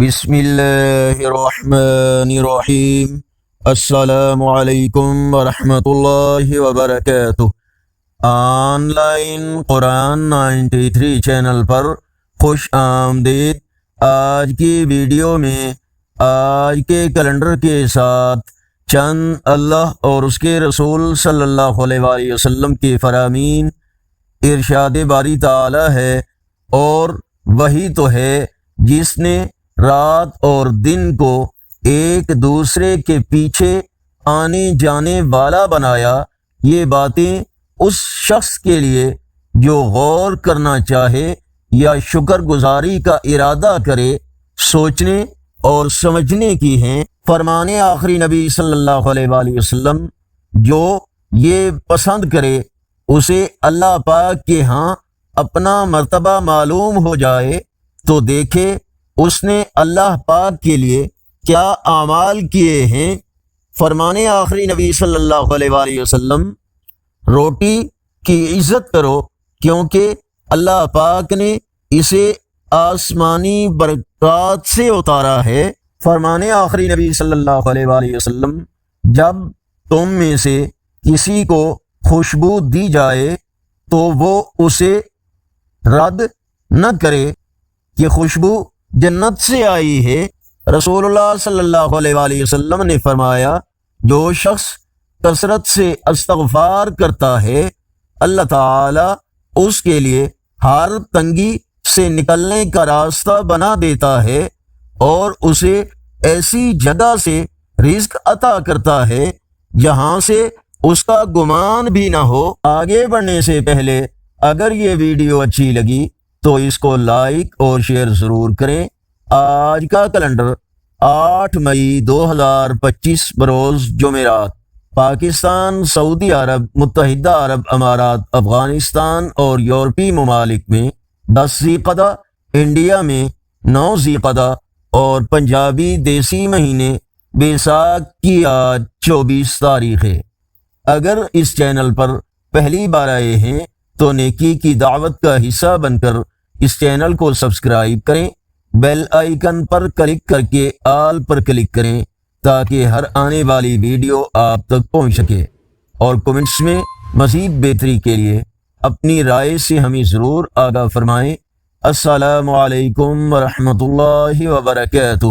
بسم اللہ الرحمن الرحیم۔ السلام علیکم ورحمۃ اللہ وبرکاتہ۔ آن لائن قرآن 93 چینل پر خوش آمدید۔ آج کی ویڈیو میں آج کے کیلنڈر کے ساتھ چند اللہ اور اس کے رسول صلی اللہ علیہ وآلہ وسلم کے فرامین، ارشاد باری تعالی ہے، اور وہی تو ہے جس نے رات اور دن کو ایک دوسرے کے پیچھے آنے جانے والا بنایا۔ یہ باتیں اس شخص کے لیے جو غور کرنا چاہے یا شکر گزاری کا ارادہ کرے، سوچنے اور سمجھنے کی ہیں۔ فرمان آخری نبی صلی اللہ علیہ وآلہ وسلم، جو یہ پسند کرے اسے اللہ پاک کے ہاں اپنا مرتبہ معلوم ہو جائے تو دیکھے اس نے اللہ پاک کے لیے کیا اعمال کیے ہیں۔ فرمان آخری نبی صلی اللہ علیہ وآلہ وسلم، روٹی کی عزت کرو کیونکہ اللہ پاک نے اسے آسمانی برکات سے اتارا ہے۔ فرمان آخری نبی صلی اللہ علیہ وآلہ وسلم، جب تم میں سے کسی کو خوشبو دی جائے تو وہ اسے رد نہ کرے کہ خوشبو جنت سے آئی ہے۔ رسول اللہ صلی اللہ علیہ وآلہ وسلم نے فرمایا، جو شخص کثرت سے استغفار کرتا ہے، اللہ تعالی اس کے لیے ہر تنگی سے نکلنے کا راستہ بنا دیتا ہے اور اسے ایسی جگہ سے رزق عطا کرتا ہے جہاں سے اس کا گمان بھی نہ ہو۔ آگے بڑھنے سے پہلے اگر یہ ویڈیو اچھی لگی تو اس کو لائک اور شیئر ضرور کریں۔ آج کا کیلنڈر 8 مئی 2025 بروز جمعرات، پاکستان، سعودی عرب، متحدہ عرب امارات، افغانستان اور یورپی ممالک میں 10 ذی القعدہ، انڈیا میں 9 ذی القعدہ اور پنجابی دیسی مہینے بیساکھ کی آج 24 تاریخ ہے۔ اگر اس چینل پر پہلی بار آئے ہیں تو نیکی کی دعوت کا حصہ بن کر اس چینل کو سبسکرائب کریں، بیل آئیکن پر کلک کر کے آل پر کلک کریں تاکہ ہر آنے والی ویڈیو آپ تک پہنچ سکے، اور کمنٹس میں مزید بہتری کے لیے اپنی رائے سے ہمیں ضرور آگاہ فرمائیں۔ السلام علیکم ورحمۃ اللہ وبرکاتہ۔